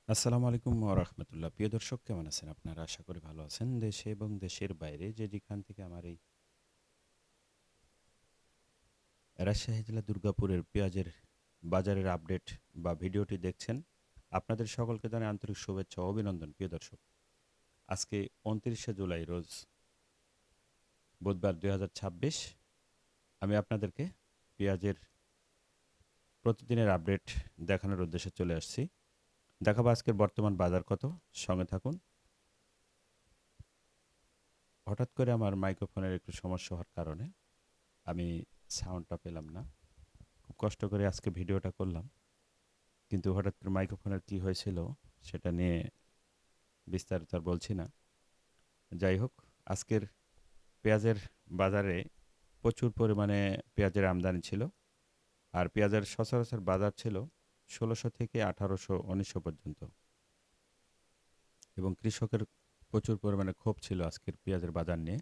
আসসালামু আলাইকুম ওয়া রাহমাতুল্লাহ। প্রিয় দর্শক কেমন আছেন আপনারা? আশা করি ভালো আছেন। দেশে এবং দেশের বাইরে যে যেখান থেকে আমার এই রাজশাহী জেলা দুর্গাপুরের পেঁয়াজের বাজারের আপডেট বা ভিডিওটি দেখছেন, আপনাদের সকলকে জানাই আন্তরিক শুভেচ্ছা ও অভিনন্দন প্রিয় দর্শক। আজকে ২৯শে জুলাই রোজ বুধবার ২০২৬ আমি আপনাদেরকে পেঁয়াজের প্রতিদিনের আপডেট দেখানোর উদ্দেশ্যে চলে আসছি। দেখাবো আজকের বর্তমান বাজার কত? সঙ্গে থাকুন। হঠাৎ করে আমার মাইক্রোফোনের একটু সমস্যা হওয়ার কারণে আমি সাউন্ডটা পেলাম না। খুব কষ্ট করে আজকে ভিডিওটা করলাম। কিন্তু হঠাৎ করে মাইক্রোফোনের কি হয়েছিল সেটা নিয়ে বিস্তারিত আর বলছি না। যাই হোক, আজকের পেঁয়াজের বাজারে প্রচুর পরিমাণে পেঁয়াজের আমদানি ছিল। আর পেঁয়াজের সচরাচর বাজার ছিল ১৬০০ থেকে ১৮০০ ১৯০০ পর্যন্ত। এবং কৃষকের প্রচুর পরিমাণে ক্ষোভ ছিল আজকের পেঁয়াজের বাজার নিয়ে।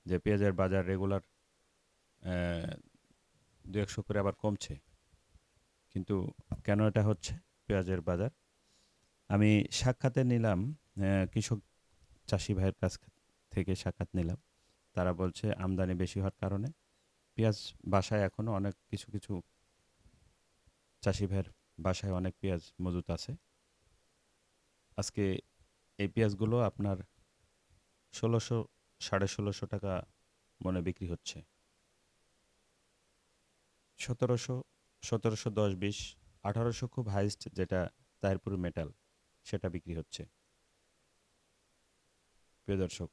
যে পেঁয়াজের বাজার রেগুলার ২-১০০ করে আবার কমছে। কিন্তু কেন এটা হচ্ছে পেঁয়াজের বাজার? আমি সাক্ষাতে নিলাম কৃষক চাষি ভাইয়ের কাছ থেকে সাক্ষাৎ নিলাম। তারা বলছে আমদানি বেশি হওয়ার কারণে পেঁয়াজ বাসায় এখনো অনেক কিছু চাষি ভাইয়ের বাসায় অনেক পেঁয়াজ মজুত আছে। আজকে এই পেঁয়াজগুলো আপনার ১৬০০ ৳১৬৫০ মনে বিক্রি হচ্ছে। ১৭০০, ১৭১০, ২০, ১৮০০ খুব হাইয়েস্ট যেটা তাহিরপুর মেটাল সেটা বিক্রি হচ্ছে। প্রিয় দর্শক,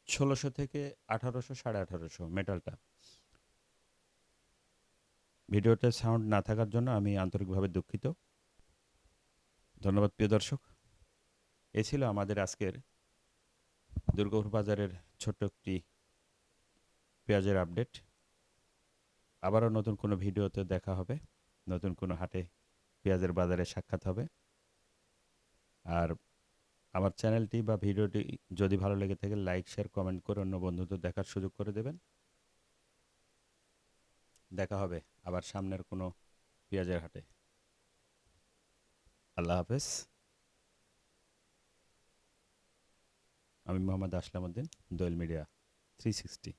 ১৬০০ থেকে ১৮০০, ১৮৫০ মেটালটা। ভিডিওতে সাউন্ড না থাকার জন্য আমি আন্তরিকভাবে দুঃখিত। ধন্যবাদ প্রিয় দর্শক। এ ছিল আমাদের আজকের দুর্গাপুর বাজারের ছোট্ট একটি পেঁয়াজের আপডেট। আবারও নতুন কোনো ভিডিওতে দেখা হবে। নতুন কোনো হাটে পেঁয়াজের বাজারে সাক্ষাৎ হবে। আর আমার চ্যানেলটি বা ভিডিওটি যদি ভালো লেগে থাকে লাইক, শেয়ার, কমেন্ট করে অন্য বন্ধুদের দেখার সুযোগ করে দেবেন। দেখা হবে আবার সামনের কোনো পেঁয়াজের হাটে। আল্লাহ হাফেজ। আমি মোহাম্মদ আসলাম উদ্দিন, দোয়েল মিডিয়া 360।